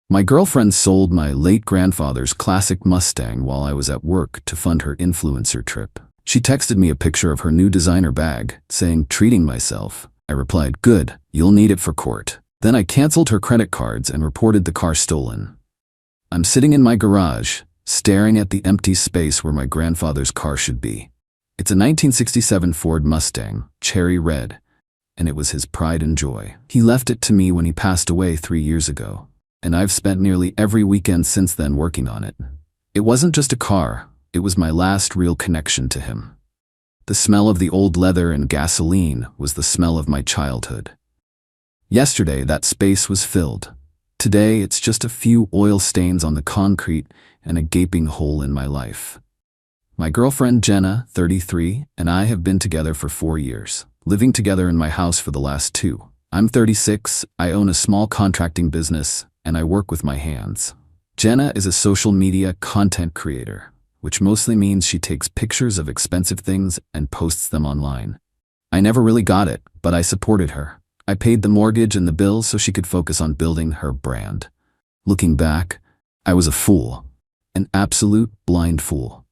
My girlfriend sold my late grandfather's classic Mustang while I was at work to fund her influencer trip. She texted me a picture of her new designer bag, saying, "Treating myself." I replied, "Good, you'll need it for court." Then I canceled her credit cards and reported the car stolen. I'm sitting in my garage, staring at the empty space where my grandfather's car should be. It's a 1967 Ford Mustang, cherry red, and it was his pride and joy. He left it to me when he passed away 3 years ago, and I've spent nearly every weekend since then working on it. It wasn't just a car, it was my last real connection to him. The smell of the old leather and gasoline was the smell of my childhood. Yesterday, that space was filled. Today, it's just a few oil stains on the concrete and a gaping hole in my life. My girlfriend Jenna, 33, and I have been together for 4 years, living together in my house for the last 2. I'm 36, I own a small contracting business, and I work with my hands. Jenna is a social media content creator, which mostly means she takes pictures of expensive things and posts them online. I never really got it, but I supported her. I paid the mortgage and the bills so she could focus on building her brand. Looking back, I was a fool, an absolute blind fool.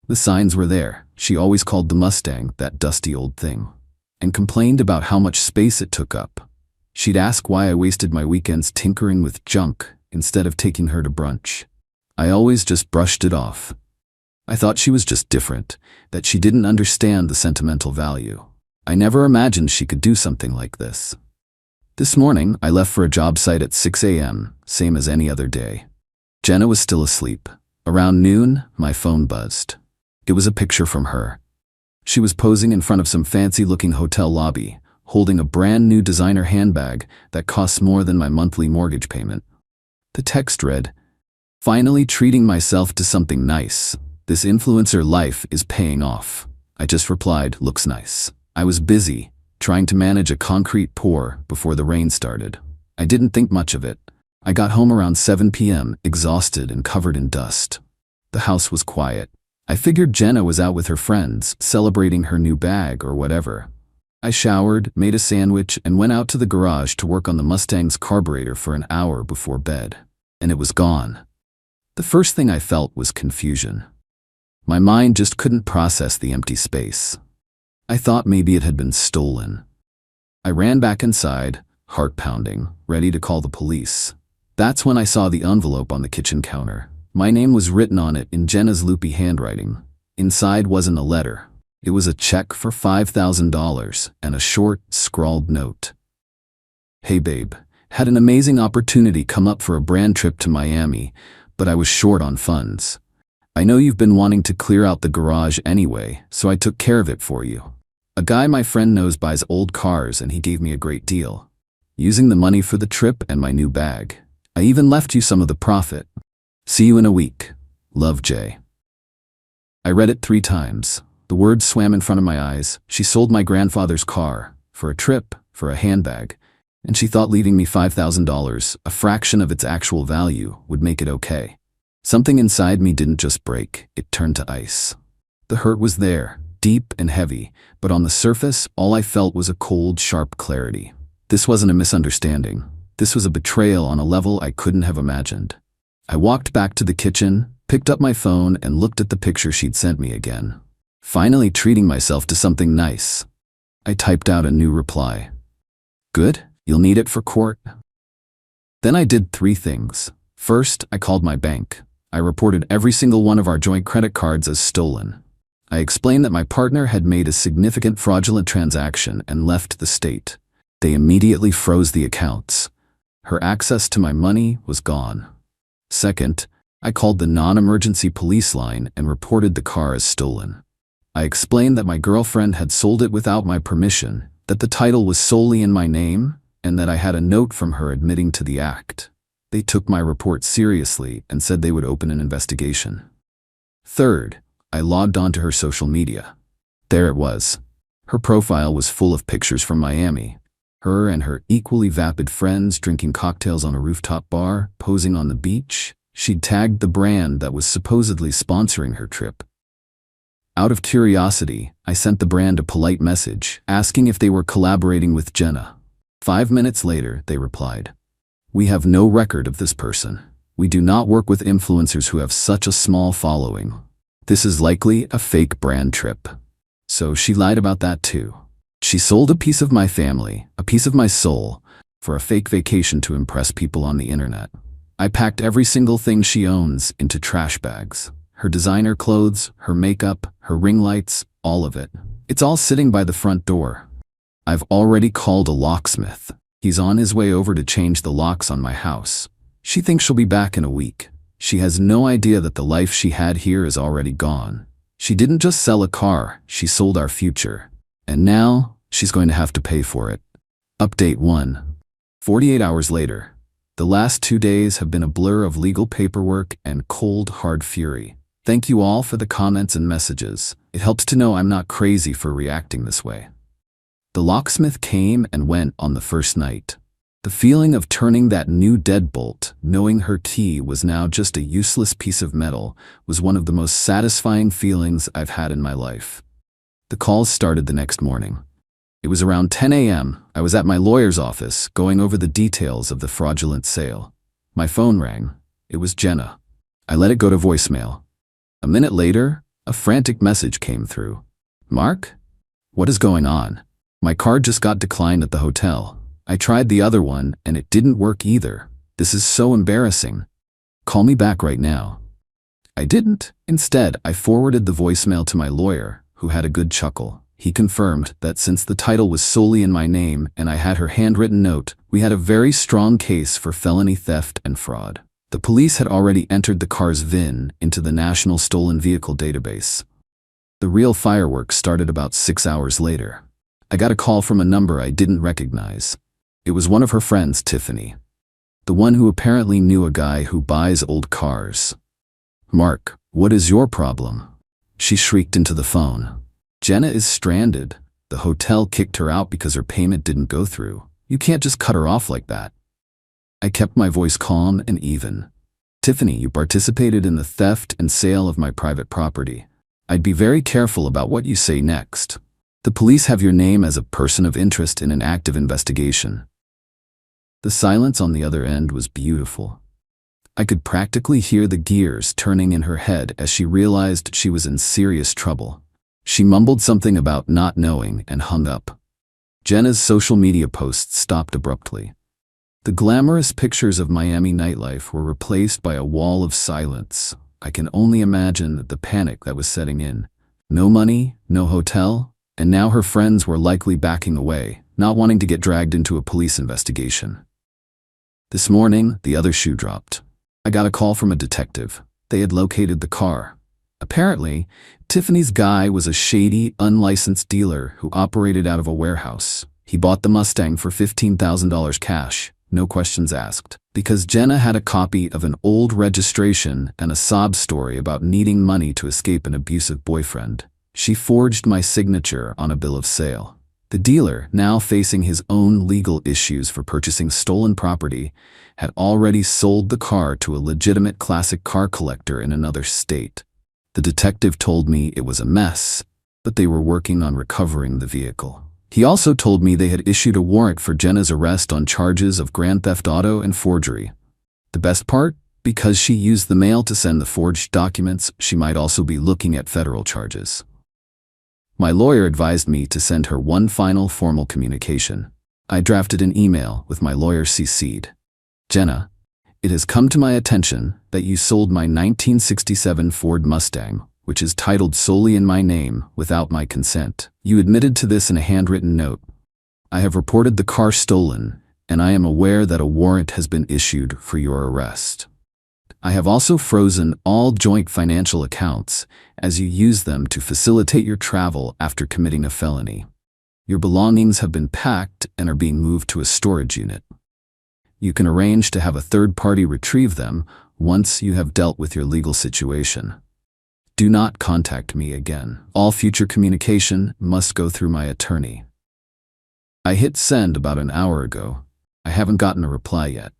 The signs were there. She always called the Mustang that dusty old thing, and complained about how much space it took up. She'd ask why I wasted my weekends tinkering with junk instead of taking her to brunch. I always just brushed it off. I thought she was just different, that she didn't understand the sentimental value. I never imagined she could do something like this. This morning, I left for a job site at 6 a.m., same as any other day. Jenna was still asleep. Around noon, my phone buzzed. It was a picture from her. She was posing in front of some fancy-looking hotel lobby, holding a brand new designer handbag that costs more than my monthly mortgage payment. The text read, "Finally treating myself to something nice. This influencer life is paying off." I just replied, "Looks nice." I was busy, trying to manage a concrete pour before the rain started. I didn't think much of it. I got home around 7 p.m., exhausted and covered in dust. The house was quiet. I figured Jenna was out with her friends, celebrating her new bag or whatever. I showered, made a sandwich, and went out to the garage to work on the Mustang's carburetor for an hour before bed. And it was gone. The first thing I felt was confusion. My mind just couldn't process the empty space. I thought maybe it had been stolen. I ran back inside, heart pounding, ready to call the police. That's when I saw the envelope on the kitchen counter. My name was written on it in Jenna's loopy handwriting. Inside wasn't a letter. It was a check for $5,000 and a short, scrawled note. "Hey babe, had an amazing opportunity come up for a brand trip to Miami, but I was short on funds. I know you've been wanting to clear out the garage anyway, so I took care of it for you. A guy my friend knows buys old cars and he gave me a great deal. Using the money for the trip and my new bag. I even left you some of the profit. See you in a week. Love, Jay." I read it 3 times. The words swam in front of my eyes. She sold my grandfather's car, for a trip, for a handbag, and she thought leaving me $5,000, a fraction of its actual value, would make it okay. Something inside me didn't just break, it turned to ice. The hurt was there, deep and heavy, but on the surface, all I felt was a cold, sharp clarity. This wasn't a misunderstanding. This was a betrayal on a level I couldn't have imagined. I walked back to the kitchen, picked up my phone, and looked at the picture she'd sent me again. Finally treating myself to something nice. I typed out a new reply. "Good, you'll need it for court." Then I did 3 things. First, I called my bank. I reported every single one of our joint credit cards as stolen. I explained that my partner had made a significant fraudulent transaction and left the state. They immediately froze the accounts. Her access to my money was gone. Second, I called the non-emergency police line and reported the car as stolen. I explained that my girlfriend had sold it without my permission, that the title was solely in my name, and that I had a note from her admitting to the act. They took my report seriously and said they would open an investigation. Third, I logged onto her social media. There it was. Her profile was full of pictures from Miami. Her and her equally vapid friends drinking cocktails on a rooftop bar, posing on the beach. She'd tagged the brand that was supposedly sponsoring her trip. Out of curiosity, I sent the brand a polite message, asking if they were collaborating with Jenna. 5 minutes later, they replied, We have no record of this person. We do not work with influencers who have such a small following. This is likely a fake brand trip. So she lied about that too. She sold a piece of my family, a piece of my soul, for a fake vacation to impress people on the internet. I packed every single thing she owns into trash bags. Her designer clothes, her makeup, her ring lights, all of it. It's all sitting by the front door. I've already called a locksmith. He's on his way over to change the locks on my house. She thinks she'll be back in a week. She has no idea that the life she had here is already gone. She didn't just sell a car, she sold our future. And now, she's going to have to pay for it. Update 1. 48 hours later. The last 2 days have been a blur of legal paperwork and cold, hard fury. Thank you all for the comments and messages. It helps to know I'm not crazy for reacting this way. The locksmith came and went on the first night. The feeling of turning that new deadbolt, knowing her key was now just a useless piece of metal, was one of the most satisfying feelings I've had in my life. The calls started the next morning. It was around 10 a.m. I was at my lawyer's office, going over the details of the fraudulent sale. My phone rang. It was Jenna. I let it go to voicemail. A minute later, a frantic message came through. Mark? What is going on? My card just got declined at the hotel. I tried the other one, and it didn't work either. This is so embarrassing. Call me back right now. I didn't. Instead, I forwarded the voicemail to my lawyer, who had a good chuckle. He confirmed that since the title was solely in my name and I had her handwritten note, we had a very strong case for felony theft and fraud. The police had already entered the car's VIN into the National Stolen Vehicle Database. The real fireworks started about 6 hours later. I got a call from a number I didn't recognize. It was one of her friends, Tiffany. The one who apparently knew a guy who buys old cars. Mark, what is your problem? She shrieked into the phone. Jenna is stranded. The hotel kicked her out because her payment didn't go through. You can't just cut her off like that. I kept my voice calm and even. Tiffany, you participated in the theft and sale of my private property. I'd be very careful about what you say next. The police have your name as a person of interest in an active investigation. The silence on the other end was beautiful. I could practically hear the gears turning in her head as she realized she was in serious trouble. She mumbled something about not knowing and hung up. Jenna's social media posts stopped abruptly. The glamorous pictures of Miami nightlife were replaced by a wall of silence. I can only imagine the panic that was setting in. No money, no hotel, and now her friends were likely backing away, not wanting to get dragged into a police investigation. This morning, the other shoe dropped. I got a call from a detective. They had located the car. Apparently, Tiffany's guy was a shady, unlicensed dealer who operated out of a warehouse. He bought the Mustang for $15,000 cash, no questions asked, because Jenna had a copy of an old registration and a sob story about needing money to escape an abusive boyfriend. She forged my signature on a bill of sale. The dealer, now facing his own legal issues for purchasing stolen property, had already sold the car to a legitimate classic car collector in another state. The detective told me it was a mess, but they were working on recovering the vehicle. He also told me they had issued a warrant for Jenna's arrest on charges of grand theft auto and forgery. The best part? Because she used the mail to send the forged documents, she might also be looking at federal charges. My lawyer advised me to send her one final formal communication. I drafted an email with my lawyer CC'd. Jenna, it has come to my attention that you sold my 1967 Ford Mustang, which is titled solely in my name, without my consent. You admitted to this in a handwritten note. I have reported the car stolen, and I am aware that a warrant has been issued for your arrest. I have also frozen all joint financial accounts, as you use them to facilitate your travel after committing a felony. Your belongings have been packed and are being moved to a storage unit. You can arrange to have a third party retrieve them once you have dealt with your legal situation. Do not contact me again. All future communication must go through my attorney. I hit send about an hour ago. I haven't gotten a reply yet.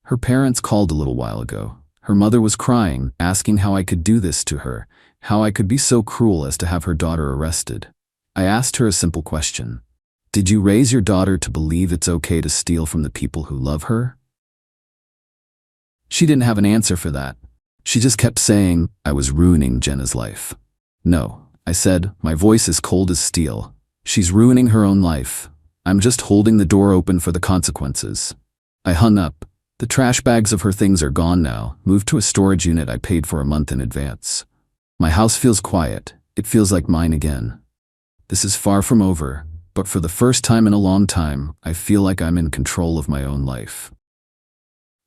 Her parents called a little while ago. Her mother was crying, asking how I could do this to her, how I could be so cruel as to have her daughter arrested. I asked her a simple question. Did you raise your daughter to believe it's okay to steal from the people who love her? She didn't have an answer for that. She just kept saying I was ruining Jenna's life. No, I said, my voice as cold as steel. She's ruining her own life. I'm just holding the door open for the consequences. I hung up. The trash bags of her things are gone now, moved to a storage unit I paid for a month in advance. My house feels quiet. It feels like mine again. This is far from over, but for the first time in a long time, I feel like I'm in control of my own life.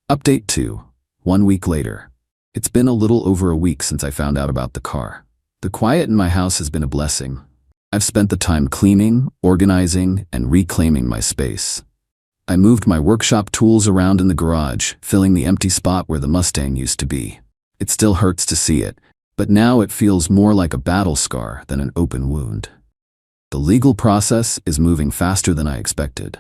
Update 2. 1 week later. It's been a little over a week since I found out about the car. The quiet in my house has been a blessing. I've spent the time cleaning, organizing, and reclaiming my space. I moved my workshop tools around in the garage, filling the empty spot where the Mustang used to be. It still hurts to see it, but now it feels more like a battle scar than an open wound. The legal process is moving faster than I expected.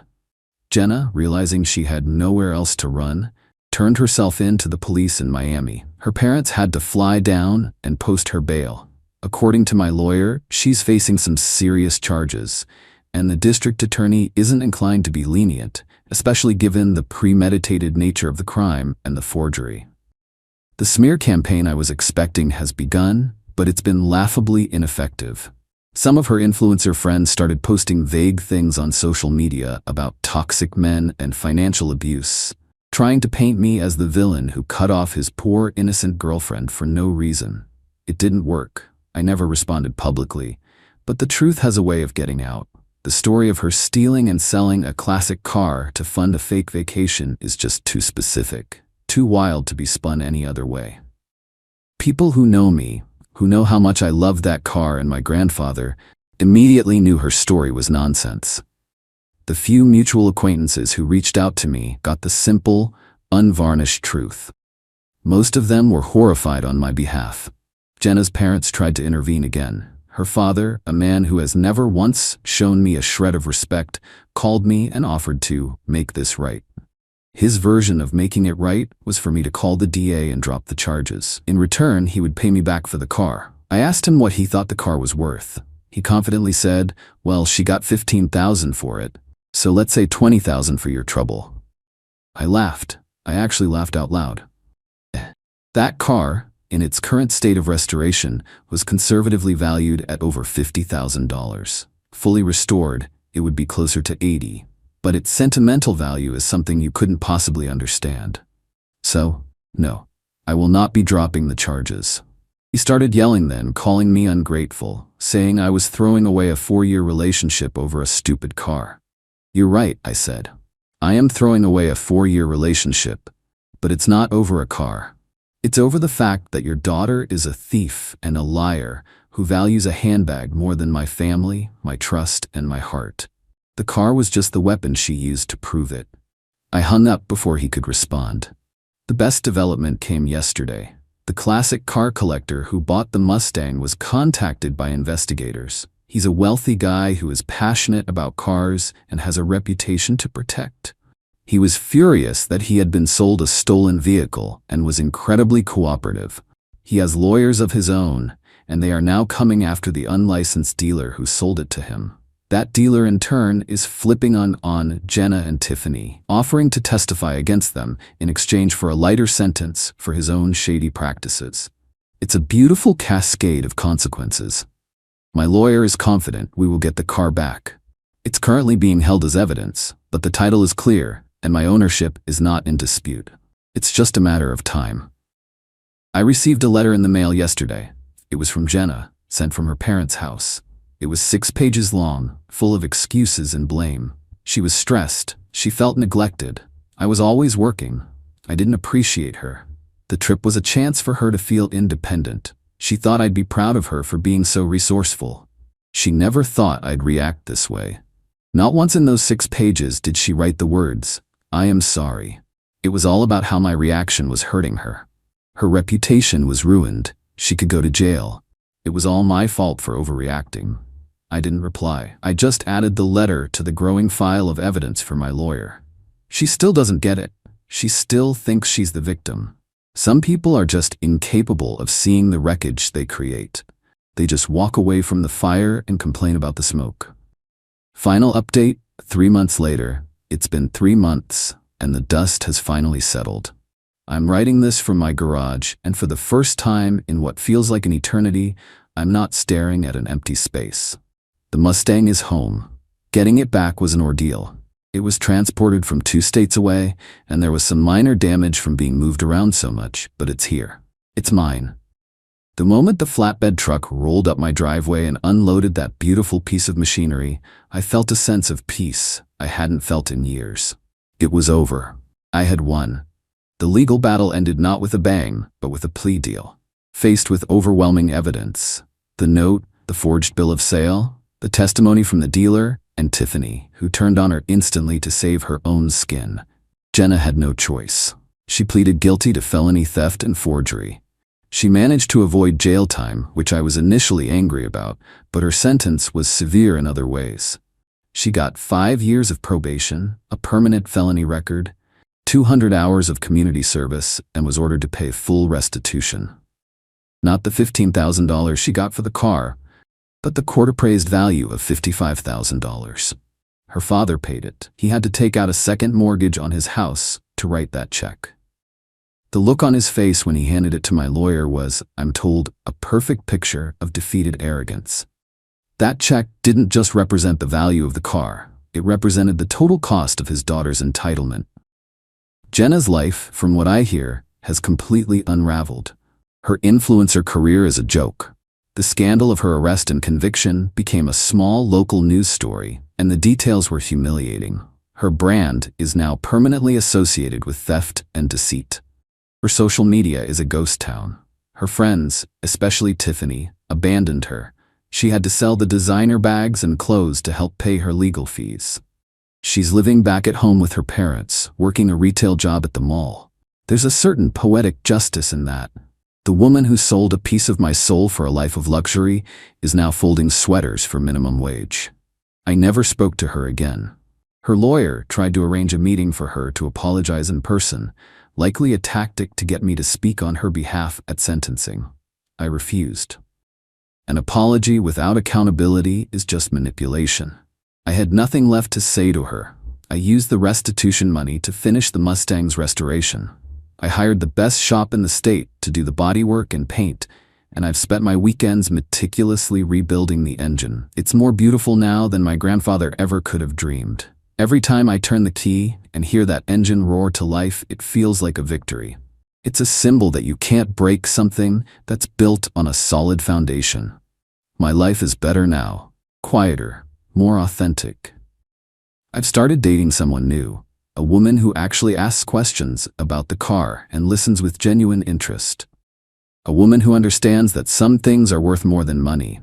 Jenna, realizing she had nowhere else to run, turned herself in to the police in Miami. Her parents had to fly down and post her bail. According to my lawyer, she's facing some serious charges, and the district attorney isn't inclined to be lenient, especially given the premeditated nature of the crime and the forgery. The smear campaign I was expecting has begun, but it's been laughably ineffective. Some of her influencer friends started posting vague things on social media about toxic men and financial abuse, trying to paint me as the villain who cut off his poor, innocent girlfriend for no reason. It didn't work. I never responded publicly, but the truth has a way of getting out. The story of her stealing and selling a classic car to fund a fake vacation is just too specific, too wild to be spun any other way. People who know me, who know how much I loved that car and my grandfather, immediately knew her story was nonsense. The few mutual acquaintances who reached out to me got the simple, unvarnished truth. Most of them were horrified on my behalf. Jenna's parents tried to intervene again. Her father, a man who has never once shown me a shred of respect, called me and offered to make this right. His version of making it right was for me to call the DA and drop the charges. In return, he would pay me back for the car. I asked him what he thought the car was worth. He confidently said, well, she got $15,000 for it, so let's say $20,000 for your trouble. I laughed. I actually laughed out loud. That car, in its current state of restoration, was conservatively valued at over $50,000. Fully restored, it would be closer to $80,000, but its sentimental value is something you couldn't possibly understand. So, no, I will not be dropping the charges. He started yelling then, calling me ungrateful, saying I was throwing away a 4-year relationship over a stupid car. You're right, I said. I am throwing away a 4-year relationship, but it's not over a car. It's over the fact that your daughter is a thief and a liar who values a handbag more than my family, my trust, and my heart. The car was just the weapon she used to prove it. I hung up before he could respond. The best development came yesterday. The classic car collector who bought the Mustang was contacted by investigators. He's a wealthy guy who is passionate about cars and has a reputation to protect. He was furious that he had been sold a stolen vehicle and was incredibly cooperative. He has lawyers of his own, and they are now coming after the unlicensed dealer who sold it to him. That dealer in turn is flipping on Jenna and Tiffany, offering to testify against them in exchange for a lighter sentence for his own shady practices. It's a beautiful cascade of consequences. My lawyer is confident we will get the car back. It's currently being held as evidence, but the title is clear, and my ownership is not in dispute. It's just a matter of time. I received a letter in the mail yesterday. It was from Jenna, sent from her parents' house. It was 6 pages long, full of excuses and blame. She was stressed. She felt neglected. I was always working. I didn't appreciate her. The trip was a chance for her to feel independent. She thought I'd be proud of her for being so resourceful. She never thought I'd react this way. Not once in those 6 pages did she write the words, I am sorry. It was all about how my reaction was hurting her. Her reputation was ruined. She could go to jail. It was all my fault for overreacting. I didn't reply. I just added the letter to the growing file of evidence for my lawyer. She still doesn't get it. She still thinks she's the victim. Some people are just incapable of seeing the wreckage they create. They just walk away from the fire and complain about the smoke. Final update, 3 months later. It's been 3 months, and the dust has finally settled. I'm writing this from my garage, and for the first time in what feels like an eternity, I'm not staring at an empty space. The Mustang is home. Getting it back was an ordeal. It was transported from 2 states away, and there was some minor damage from being moved around so much, but it's here. It's mine. The moment the flatbed truck rolled up my driveway and unloaded that beautiful piece of machinery, I felt a sense of peace I hadn't felt in years. It was over. I had won. The legal battle ended not with a bang, but with a plea deal. Faced with overwhelming evidence, the note, the forged bill of sale, the testimony from the dealer, and Tiffany, who turned on her instantly to save her own skin, Jenna had no choice. She pleaded guilty to felony theft and forgery. She managed to avoid jail time, which I was initially angry about, but her sentence was severe in other ways. She got 5 years of probation, a permanent felony record, 200 hours of community service, and was ordered to pay full restitution. Not the $15,000 she got for the car, but the court-appraised value of $55,000. Her father paid it. He had to take out a second mortgage on his house to write that check. The look on his face when he handed it to my lawyer was, I'm told, a perfect picture of defeated arrogance. That check didn't just represent the value of the car. It represented the total cost of his daughter's entitlement. Jenna's life, from what I hear, has completely unraveled. Her influencer career is a joke. The scandal of her arrest and conviction became a small local news story, and the details were humiliating. Her brand is now permanently associated with theft and deceit. Her social media is a ghost town. Her friends, especially Tiffany, abandoned her. She had to sell the designer bags and clothes to help pay her legal fees. She's living back at home with her parents, working a retail job at the mall. There's a certain poetic justice in that. The woman who sold a piece of my soul for a life of luxury is now folding sweaters for minimum wage. I never spoke to her again. Her lawyer tried to arrange a meeting for her to apologize in person, likely a tactic to get me to speak on her behalf at sentencing. I refused. An apology without accountability is just manipulation. I had nothing left to say to her. I used the restitution money to finish the Mustang's restoration. I hired the best shop in the state to do the bodywork and paint, and I've spent my weekends meticulously rebuilding the engine. It's more beautiful now than my grandfather ever could have dreamed. Every time I turn the key and hear that engine roar to life, it feels like a victory. It's a symbol that you can't break something that's built on a solid foundation. My life is better now, quieter, more authentic. I've started dating someone new. A woman who actually asks questions about the car and listens with genuine interest. A woman who understands that some things are worth more than money.